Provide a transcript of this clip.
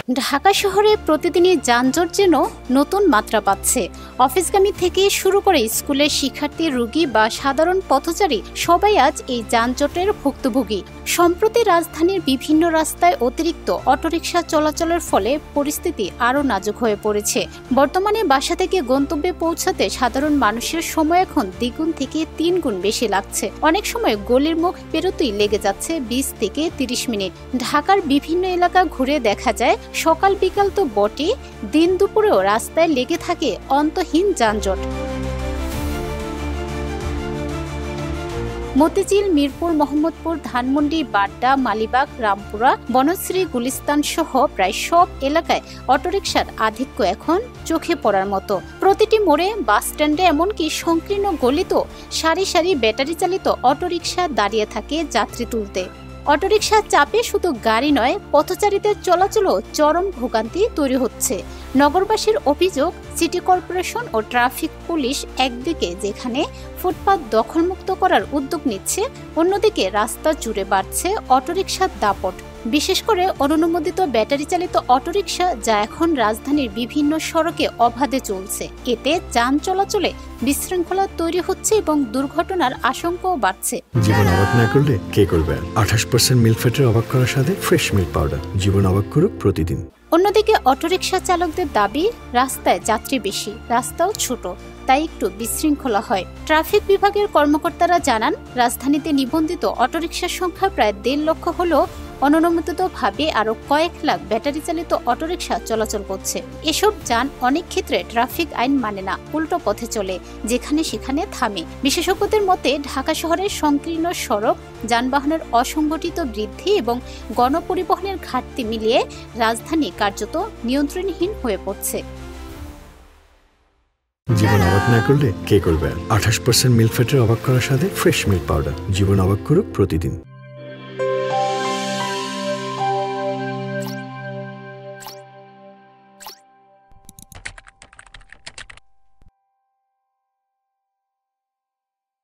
ঢাকা শহরে প্রতিদিনই যানজট যেন নতুন মাত্রা পাচ্ছে। অফিসগামী থেকে শুরু করে স্কুলের শিক্ষার্থী, রোগী বা সাধারণ পথচারী সবাই আজ এই যানজটের ভুক্তভোগী। সম্প্রতি রাজধানীর বিভিন্ন রাস্তায় অতিরিক্ত অটোরিকশা চলাচলের ফলে পরিস্থিতি আরও নাজুক হয়ে পড়েছে। বর্তমানে বাসা থেকে গন্তব্যে পৌঁছাতে সাধারণ মানুষের সময় এখন দ্বিগুণ থেকে 3 গুণ বেশি লাগছে। অনেক সময় গলির মুখ পেরোতেই লেগে যাচ্ছে 20 থেকে 30 মিনিট। ঢাকার বিভিন্ন এলাকা ঘুরে দেখা যায় সকাল বিকাল তো বটে, দিন দুপুরেও রাস্তায় লেগে থাকে অন্তহীন যানজট। মতিঝিল, মিরপুর, মোহাম্মদপুর, ধানমন্ডি, বাড্ডা, মালিবাগ, রামপুরা, বনশ্রী, গুলিস্তান সহ প্রায় সব এলাকায় অটোরিকশার আধিক্য এখন চোখে পড়ার মতো। প্রতিটি মোড়ে, বাস স্ট্যান্ডে, এমনকি সংকীর্ণ গলিতেও সারি সারি ব্যাটারি চালিত অটোরিকশা দাঁড়িয়ে থাকে যাত্রী তুলতে। অটোরিকশার চাপে শুধু গাড়ি নয়, পথচারীদের চলাচলও চরম ভোগান্তি তৈরি হচ্ছে। নগরবাসীর অভিযোগ, সিটি কর্পোরেশন ও ট্রাফিক পুলিশ একদিকে যেখানে ফুটপাত দখলমুক্ত করার উদ্যোগ নিচ্ছে, অন্যদিকে রাস্তা জুড়ে বাড়ছে অটোরিকশার দাপট। বিশেষ করে অনুমোদিত ব্যাটারি চালিত অটোরিকশা, যা এখন রাজধানীর বিভিন্ন সড়কে অবাধে চলছে। এতে যান চলাচলে বিশৃঙ্খলা তৈরি হচ্ছে এবং দুর্ঘটনার আশঙ্কাও বাড়ছে। জীবন অবাক না করলে কে করবে? 28% মিল্ক ফ্যাটের অবাক করার সাথে ফ্রেশ মিল্ক পাউডার। জীবন অবাক করুক প্রতিদিন। অন্যদিকে অটোরিকশা চালকদের দাবি, রাস্তায় যাত্রী বেশি, রাস্তাও ছোট, তাই একটু বিশৃঙ্খলা হয়। ট্রাফিক বিভাগের কর্মকর্তারা জানান, রাজধানীতে নিবন্ধিত অটোরিকশার সংখ্যা প্রায় 1.5 লক্ষ হলেও অনুমোদিতভাবে আরও কয়েক লাখ ব্যাটারি চালিত অটোরিকশা চলাচল করছে। এসব যান অনেক ক্ষেত্রে ট্রাফিক আইন মানে না, উল্টো পথে চলে, যেখানে সেখানে থামে। বিশেষজ্ঞদের মতে, ঢাকা শহরের সংকীর্ণ সড়ক, যানবাহনের অসংগঠিত বৃদ্ধি এবং গণপরিবহনের ঘাটতি মিলিয়ে রাজধানী কার্যত নিয়ন্ত্রণহীন হয়ে পড়ছে। জীবন অবাক না করলে কে করবে? 28% মিল্ক ফ্যাটের অবাক করার সাথে ফ্রেশ মিল্ক পাউডার। জীবন অবাক করুক প্রতিদিন।